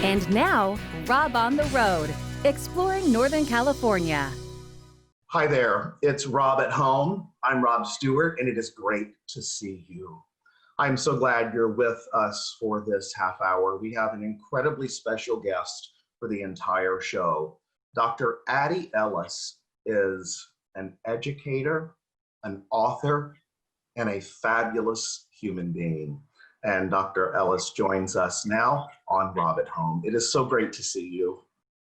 And now, Rob on the Road, exploring Northern California. Hi there, it's Rob at home. I'm Rob Stewart, and it is great to see you. I'm so glad you're with us for this half hour. We have an incredibly special guest for the entire show. Dr. Addie Ellis is an educator, an author, and a fabulous human being. And Dr. Ellis joins us now on Rob at Home. It is so great to see you.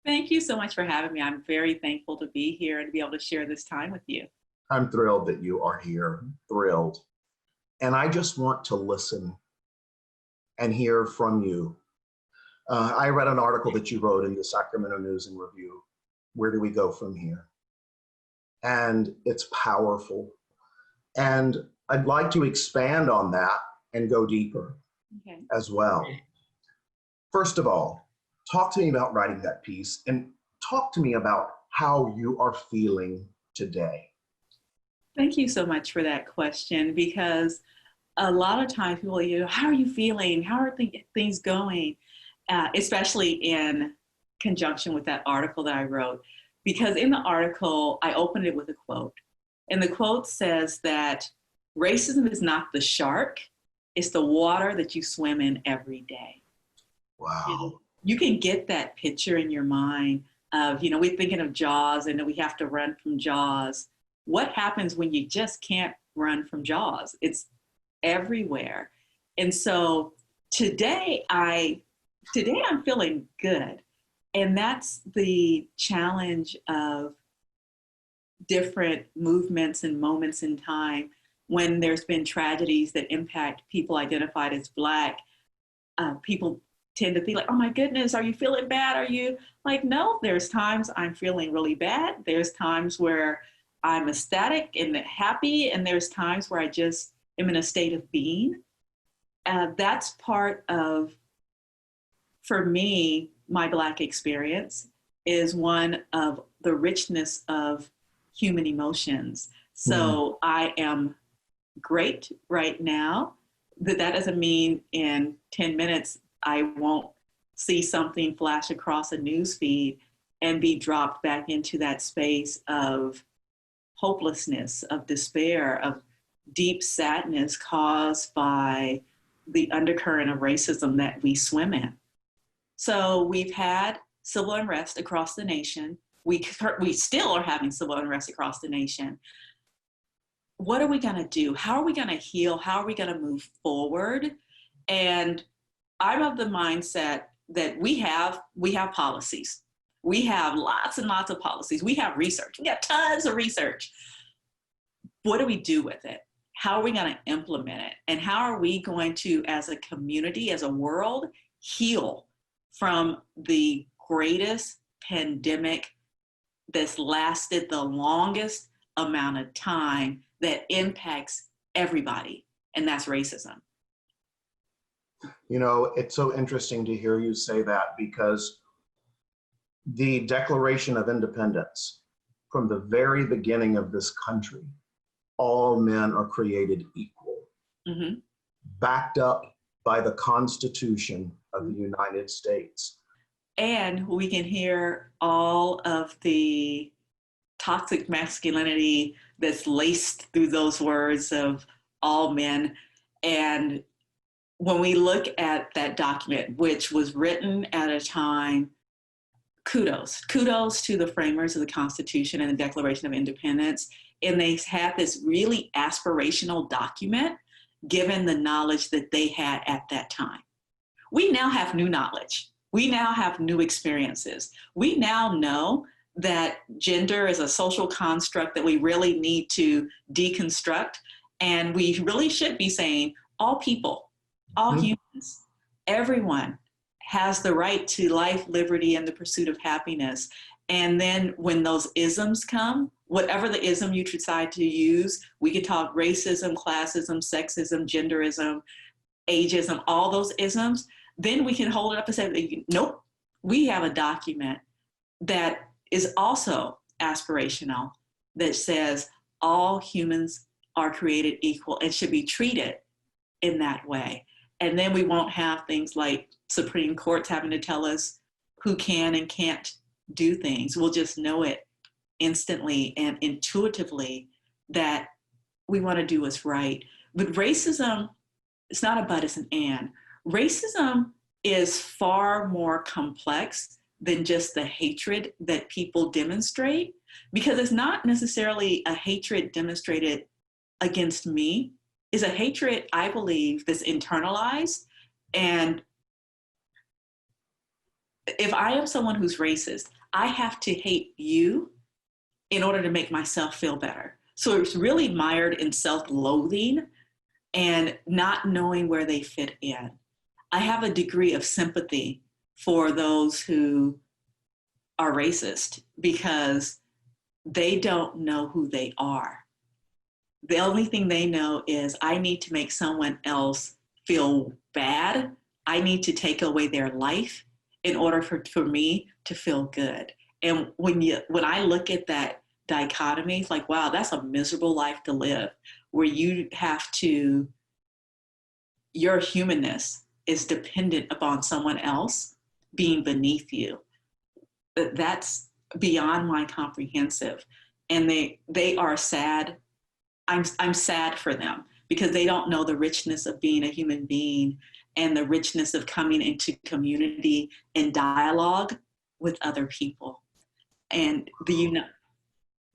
Thank you so much for having me. I'm very thankful to be here and to be able to share this time with you. I'm thrilled that you are here, thrilled. And I just want to listen and hear from you. I read an article that you wrote in the Sacramento News and Review. Where do we go from here? And it's powerful. And I'd like to expand on that and go deeper as well. First of all, talk to me about writing that piece and talk to me about how you are feeling today. Thank you so much for that question, because a lot of times people, how are you feeling? How are things going? Especially in conjunction with that article that I wrote. Because in the article, I opened it with a quote. And the quote says that racism is not the shark, it's the water that you swim in every day. Wow. You can get that picture in your mind of, we're thinking of Jaws and we have to run from Jaws. What happens when you just can't run from Jaws? It's everywhere. And so today I'm feeling good. And that's the challenge of different movements and moments in time when there's been tragedies that impact people identified as Black. People tend to think like, oh my goodness, are you feeling bad? Are you like, no, there's times I'm feeling really bad. There's times where I'm ecstatic and happy. And there's times where I just am in a state of being. That's part of, for me, my Black experience is one of the richness of human emotions. So I am great right now. That doesn't mean in 10 minutes I won't see something flash across a news feed and be dropped back into that space of hopelessness, of despair, of deep sadness caused by the undercurrent of racism that we swim in. So we've had civil unrest across the nation. We still are having civil unrest across the nation. What are we going to do? How are we going to heal? How are we going to move forward? And I'm of the mindset that we have policies. We have lots and lots of policies. We have research. We have tons of research. What do we do with it? How are we going to implement it? And how are we going to, as a community, as a world, heal from the greatest pandemic that's lasted the longest amount of time that impacts everybody, and that's racism? It's so interesting to hear you say that, because the Declaration of Independence, from the very beginning of this country, all men are created equal, backed up by the Constitution of the United States. And we can hear all of the toxic masculinity that's laced through those words of all men. And when we look at that document, which was written at a time, kudos to the framers of the Constitution and the Declaration of Independence. And they had this really aspirational document given the knowledge that they had at that time. We now have new knowledge. We now have new experiences. We now know that gender is a social construct that we really need to deconstruct. And we really should be saying all people, all humans, everyone has the right to life, liberty, and the pursuit of happiness. And then when those isms come, whatever the ism you decide to use, we could talk racism, classism, sexism, genderism, ageism, all those isms, then we can hold it up and say, nope, we have a document that is also aspirational, that says all humans are created equal and should be treated in that way. And then we won't have things like Supreme Court's having to tell us who can and can't do things. We'll just know it instantly and intuitively that we want to do what's right. But racism, it's not a but, it's an and. Racism is far more complex than just the hatred that people demonstrate, because it's not necessarily a hatred demonstrated against me. It's a hatred, I believe, that's internalized. And if I am someone who's racist, I have to hate you in order to make myself feel better. So it's really mired in self-loathing and not knowing where they fit in. I have a degree of sympathy for those who are racist because they don't know who they are. The only thing they know is I need to make someone else feel bad. I need to take away their life in order for me to feel good. And when I look at that dichotomy, it's like, wow, that's a miserable life to live, where you have to, your humanness is dependent upon someone else being beneath you. That's beyond my comprehensive. And they are sad. I'm sad for them because they don't know the richness of being a human being and the richness of coming into community and dialogue with other people. And the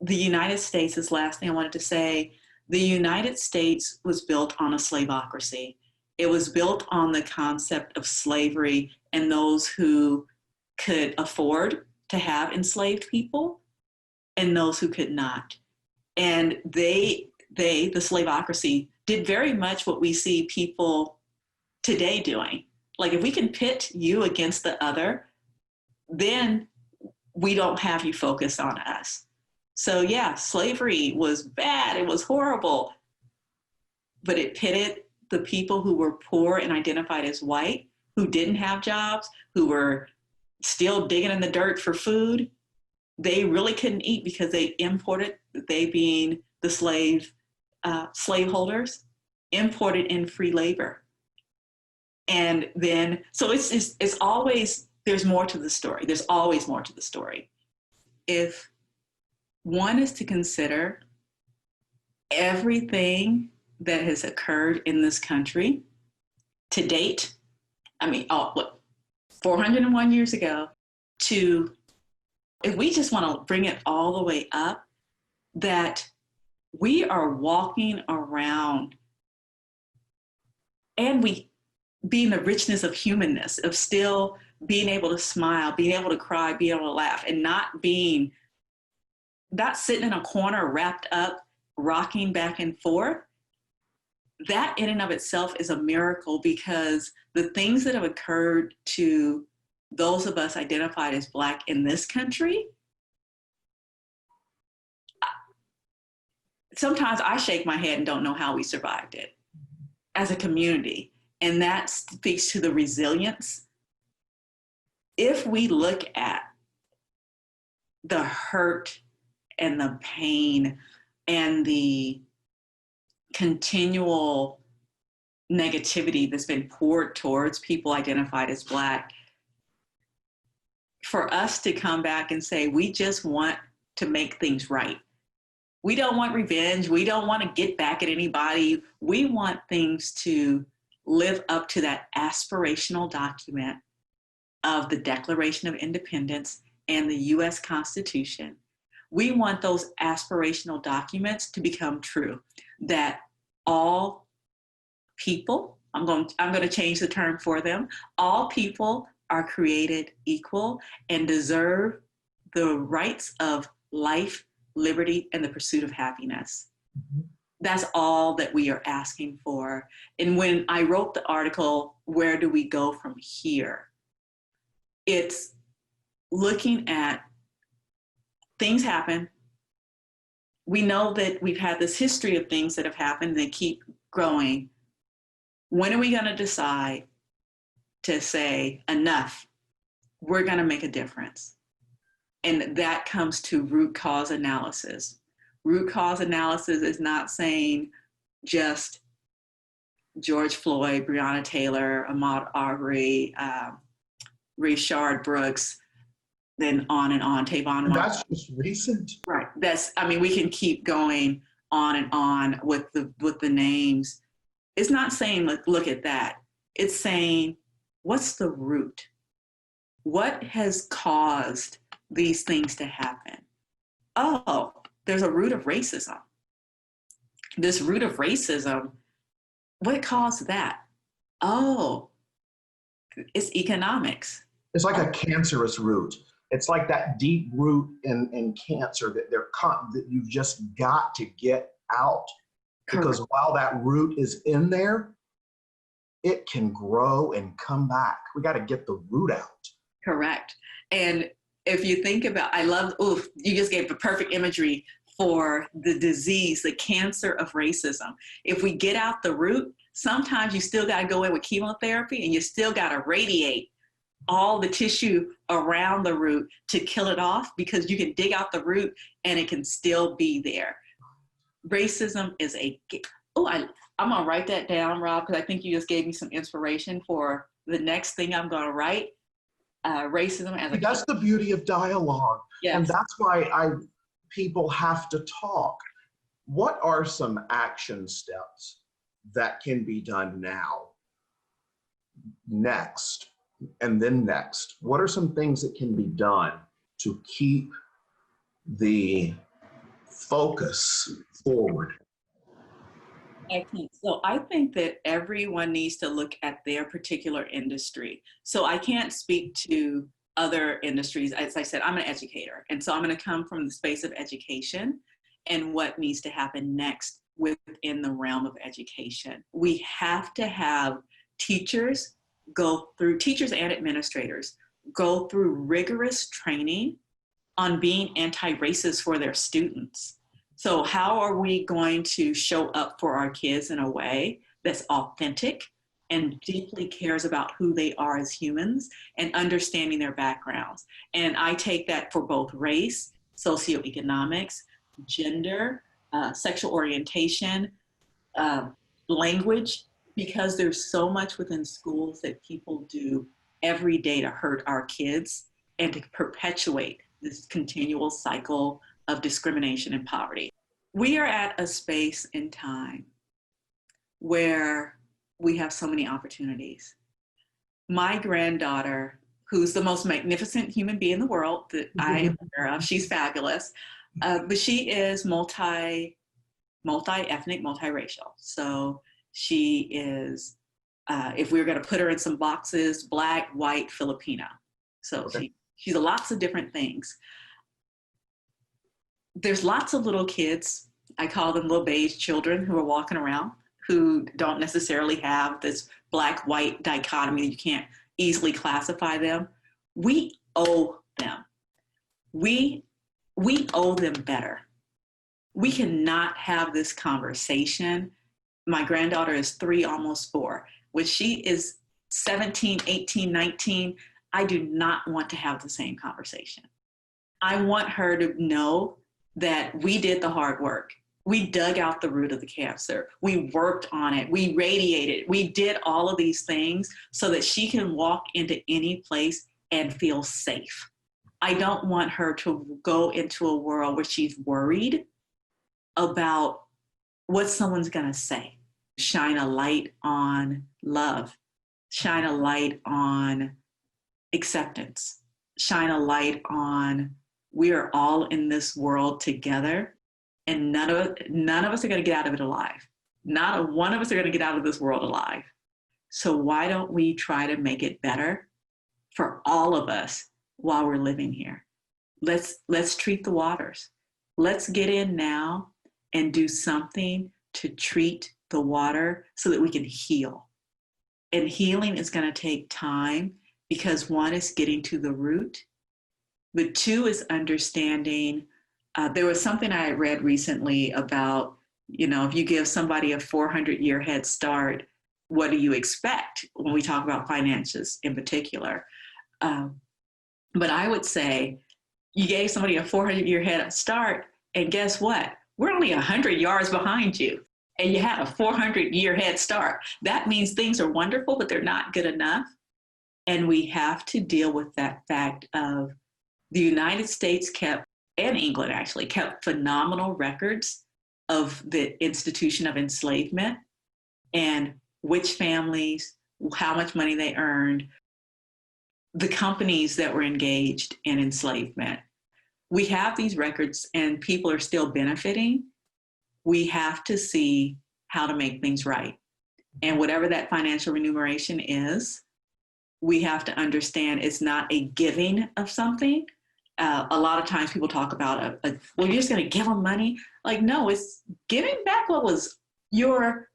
United States, this last thing I wanted to say, the United States was built on a slaveocracy. It was built on the concept of slavery and those who could afford to have enslaved people and those who could not. And the slaveocracy, did very much what we see people today doing. Like, if we can pit you against the other, then we don't have you focus on us. So yeah, slavery was bad. It was horrible, but it pitted the people who were poor and identified as white, who didn't have jobs, who were still digging in the dirt for food. They really couldn't eat because they imported, they being the slaveholders, imported in free labor. And then, so it's always, there's more to the story. There's always more to the story. If one is to consider everything that has occurred in this country to date, 401 years ago, to, if we just want to bring it all the way up, that we are walking around and we being the richness of humanness, of still being able to smile, being able to cry, being able to laugh, and not sitting in a corner wrapped up, rocking back and forth. That in and of itself is a miracle, because the things that have occurred to those of us identified as Black in this country, sometimes I shake my head and don't know how we survived it as a community. And that speaks to the resilience. If we look at the hurt and the pain and the continual negativity that's been poured towards people identified as Black, for us to come back and say, we just want to make things right. We don't want revenge. We don't want to get back at anybody. We want things to live up to that aspirational document of the Declaration of Independence and the US Constitution. We want those aspirational documents to become true, that all people, I'm going to change the term for them, all people are created equal and deserve the rights of life, liberty, and the pursuit of happiness. Mm-hmm. That's all that we are asking for. And when I wrote the article, Where Do We Go From Here? It's looking at things happen. We know that we've had this history of things that have happened and they keep growing. When are we going to decide to say, enough, we're going to make a difference? And that comes to root cause analysis. Root cause analysis is not saying just George Floyd, Breonna Taylor, Ahmaud Arbery, Rayshard Brooks, then on and on, Tavon Martin. That's just recent. Right. We can keep going on and on with the names. It's not saying, look at that. It's saying, what's the root? What has caused these things to happen? Oh, there's a root of racism. This root of racism, what caused that? Oh, it's economics. It's like a cancerous root. It's like that deep root in cancer that you've just got to get out. Because while that root is in there, it can grow and come back. We got to get the root out. Correct. And if you think about, you just gave the perfect imagery for the disease, the cancer of racism. If we get out the root, sometimes you still got to go in with chemotherapy and you still got to radiate all the tissue around the root to kill it off, because you can dig out the root and it can still be there. Racism is I'm going to write that down, Rob, because I think you just gave me some inspiration for the next thing I'm going to write. Racism as That's the beauty of dialogue. Yes. And that's why people have to talk. What are some action steps that can be done now, next, and then next? What are some things that can be done to keep the focus forward? Excellent. So I think that everyone needs to look at their particular industry. So I can't speak to other industries. As I said, I'm an educator. And so I'm going to come from the space of education and what needs to happen next within the realm of education. We have to have teachers and administrators go through rigorous training on being anti-racist for their students. So how are we going to show up for our kids in a way that's authentic and deeply cares about who they are as humans and understanding their backgrounds? And I take that for both race, socioeconomics, gender, sexual orientation, language, because there's so much within schools that people do every day to hurt our kids and to perpetuate this continual cycle of discrimination and poverty. We are at a space in time where we have so many opportunities. My granddaughter, who's the most magnificent human being in the world that I am aware of, she's fabulous, but she is multi-ethnic, multiracial. So she is, if we were going to put her in some boxes, Black, white, Filipina. So she's lots of different things. There's lots of little kids, I call them little beige children, who are walking around who don't necessarily have this Black-white dichotomy. You can't easily classify them. We owe them. We owe them better. We cannot have this conversation. My granddaughter is 3, almost 4. When she is 17, 18, 19, I do not want to have the same conversation. I want her to know that we did the hard work. We dug out the root of the cancer. We worked on it. We radiated. We did all of these things so that she can walk into any place and feel safe. I don't want her to go into a world where she's worried about what someone's going to say. Shine a light on love. Shine a light on acceptance. Shine a light on we are all in this world together, and none of us are going to get out of it alive. Not one of us are going to get out of this world alive. So why don't we try to make it better for all of us while we're living here? Let's treat the waters. Let's get in now and do something to treat the water so that we can heal. And healing is going to take time because 1 is getting to the root, but 2 is understanding. There was something I read recently about, if you give somebody a 400-year head start, what do you expect when we talk about finances in particular? But I would say you gave somebody a 400-year head start, and guess what? We're only 100 yards behind you. and you had a 400-year head start. That means things are wonderful, but they're not good enough. And we have to deal with that fact of the United States kept, and England actually, kept phenomenal records of the institution of enslavement and which families, how much money they earned, the companies that were engaged in enslavement. We have these records and people are still benefiting. We have to see how to make things right. And whatever that financial remuneration is, we have to understand it's not a giving of something. A lot of times people talk about, well, you're just going to give them money. Like, no, it's giving back you're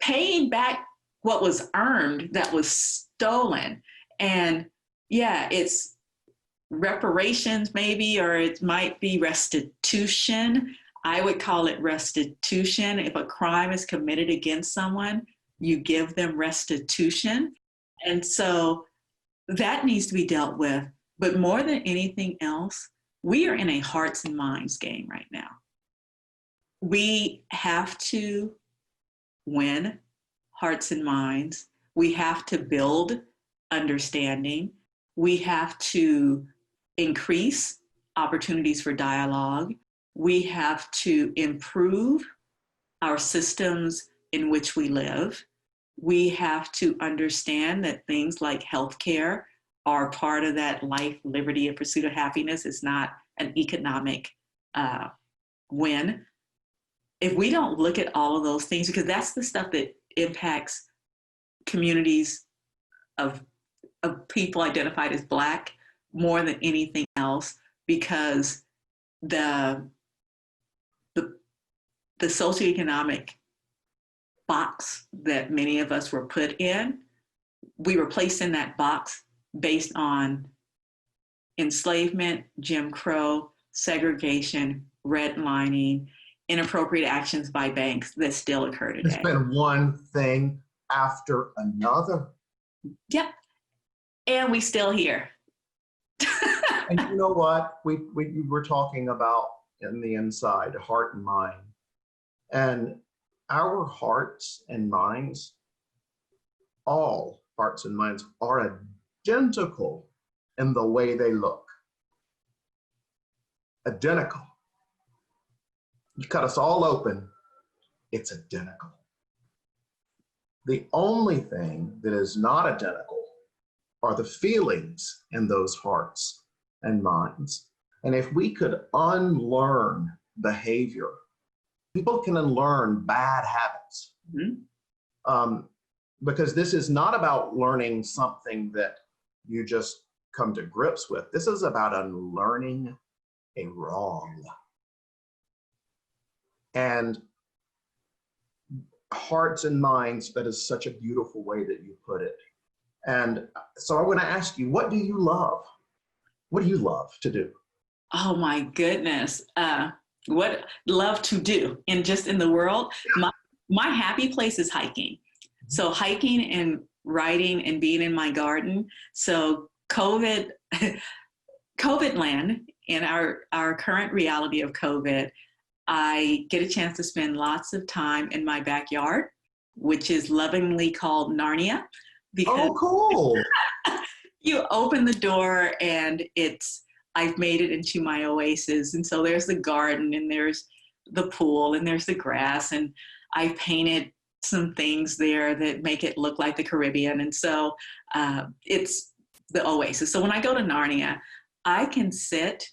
paying back what was earned that was stolen. And yeah, it's reparations maybe, or it might be restitution. I would call it restitution. If a crime is committed against someone, you give them restitution. And so that needs to be dealt with. But more than anything else, we are in a hearts and minds game right now. We have to win hearts and minds. We have to build understanding. We have to increase opportunities for dialogue. We have to improve our systems in which we live. We have to understand that things like healthcare are part of that life, liberty, and pursuit of happiness. It's not an economic win. If we don't look at all of those things, because that's the stuff that impacts communities of people identified as Black more than anything else, because the socioeconomic box that many of us were put in, we were placed in that box based on enslavement, Jim Crow, segregation, redlining, inappropriate actions by banks that still occur today. It's been one thing after another. Yep. And we still here. And you know what? We were talking about in the inside, heart and mind. And our hearts and minds, all hearts and minds, are identical in the way they look. Identical. You cut us all open, it's identical. The only thing that is not identical are the feelings in those hearts and minds. And if we could unlearn behavior, people can unlearn bad habits. Mm-hmm. Because this is not about learning something that you just come to grips with. This is about unlearning a wrong. And hearts and minds, that is such a beautiful way that you put it. And so I want to ask you, what do you love? What do you love to do? Oh my goodness. What love to do in the world? My happy place is hiking. So hiking and writing and being in my garden. So COVID land, in our current reality of COVID, I get a chance to spend lots of time in my backyard, which is lovingly called Narnia. Because cool. You open the door and I've made it into my oasis. And so there's the garden and there's the pool and there's the grass, and I painted some things there that make it look like the Caribbean. And so it's the oasis. So when I go to Narnia, I can sit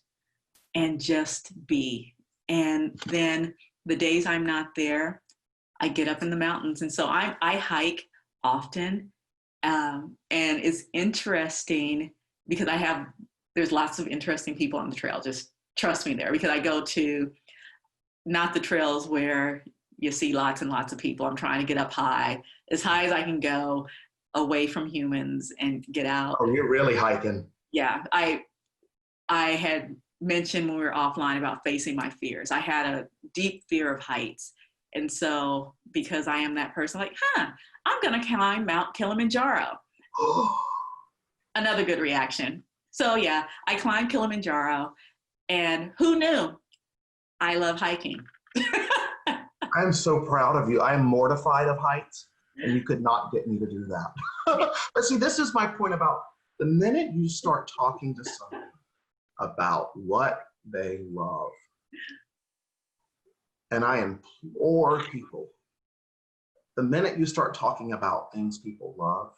and just be. And then the days I'm not there, I get up in the mountains. And so I hike often. And it's interesting because there's lots of interesting people on the trail. Just trust me there, because I go to not the trails where you see lots and lots of people. I'm trying to get up high as I can go, away from humans, and get out. Oh, you're really hiking. Yeah. I had mentioned when we were offline about facing my fears. I had a deep fear of heights. And so because I am that person, I'm going to climb Mount Kilimanjaro. Another good reaction. So yeah, I climbed Kilimanjaro, and who knew? I love hiking. I'm so proud of you. I am mortified of heights, and you could not get me to do that. But see, this is my point about the minute you start talking to someone about what they love, and I implore people, the minute you start talking about things people love,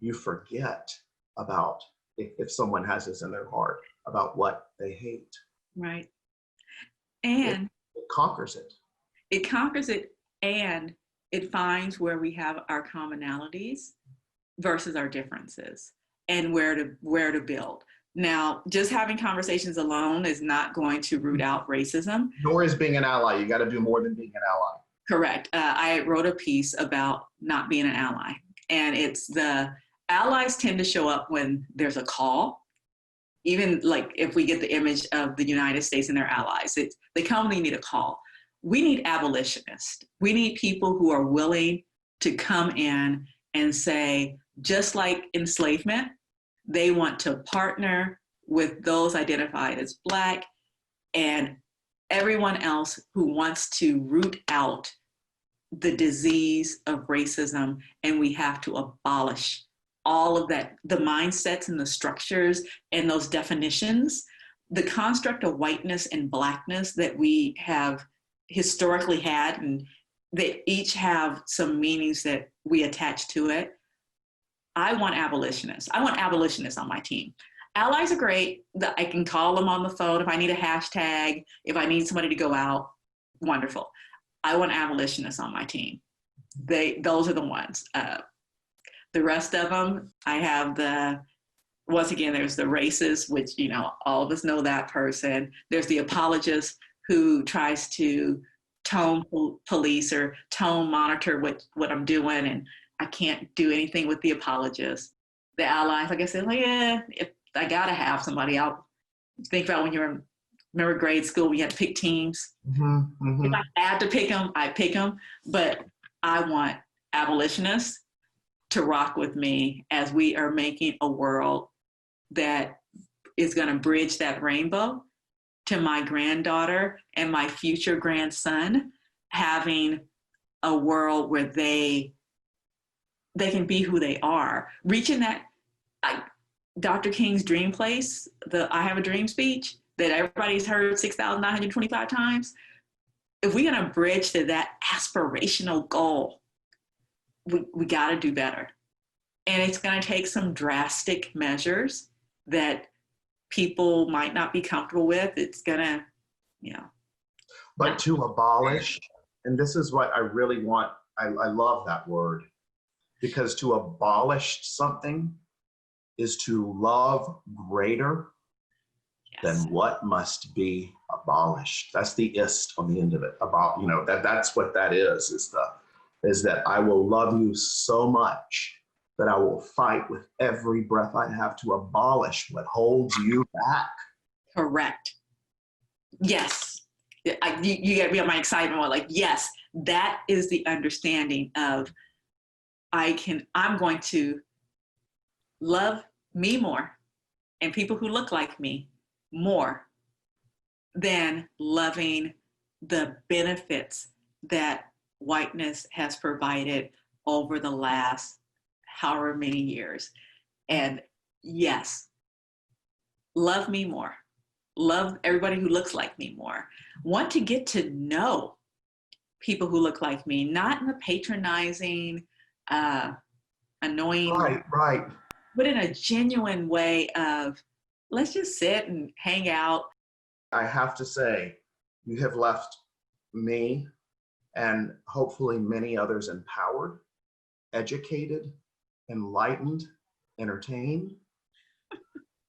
you forget about, if someone has this in their heart, about what they hate. Right. And it conquers it. It conquers it, and it finds where we have our commonalities versus our differences, and where to build. Now, just having conversations alone is not going to root out racism. Nor is being an ally. You got to do more than being an ally. Correct. I wrote a piece about not being an ally, and it's the allies tend to show up when there's a call. Even like if we get the image of the United States and their allies, they come when they need a call. We need abolitionists. We need people who are willing to come in and say, just like enslavement, they want to partner with those identified as Black and everyone else who wants to root out the disease of racism, and we have to abolish all of that, the mindsets and the structures and those definitions, the construct of whiteness and Blackness that we have historically had, and they each have some meanings that we attach to it. I want abolitionists. I want abolitionists on my team. Allies are great. I can call them on the phone if I need a hashtag, if I need somebody to go out, wonderful. I want abolitionists on my team. Those are the ones. The rest of them, I have once again, there's the racist, which, all of us know that person. There's the apologist who tries to tone police or tone monitor what I'm doing, and I can't do anything with the apologist. The allies, like I said, if I gotta have somebody, I'll think about when remember grade school, we had to pick teams. Mm-hmm, mm-hmm. If I had to pick them, I pick them, but I want abolitionists to rock with me as we are making a world that is going to bridge that rainbow to my granddaughter and my future grandson, having a world where they can be who they are, reaching that, Dr. King's dream place, the I Have a Dream speech that everybody's heard 6,925 times. If we're going to bridge to that aspirational goal, we got to do better. And it's going to take some drastic measures that people might not be comfortable with. It's going to, But to abolish, and this is what I really want, I love that word, because to abolish something is to love greater than what must be abolished. That's the ist on the end of it. That's what that is that I will love you so much that I will fight with every breath I have to abolish what holds you back. Correct. Yes. You get me on my excitement more, like, yes, that is the understanding of I'm going to love me more and people who look like me more than loving the benefits that whiteness has provided over the last however many years. And yes, love me more. Love everybody who looks like me more. Want to get to know people who look like me, not in a patronizing, annoying, right, but in a genuine way of, let's just sit and hang out. I have to say, you have left me and hopefully many others empowered, educated, enlightened, entertained,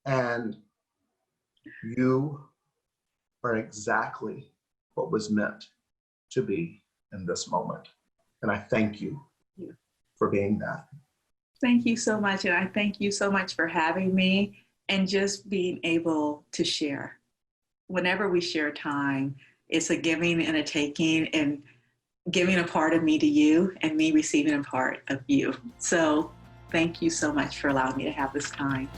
and you are exactly what was meant to be in this moment. And I thank you for being that. Thank you so much. And I thank you so much for having me and just being able to share. Whenever we share time, it's a giving and a taking, and giving a part of me to you and me receiving a part of you. So thank you so much for allowing me to have this time.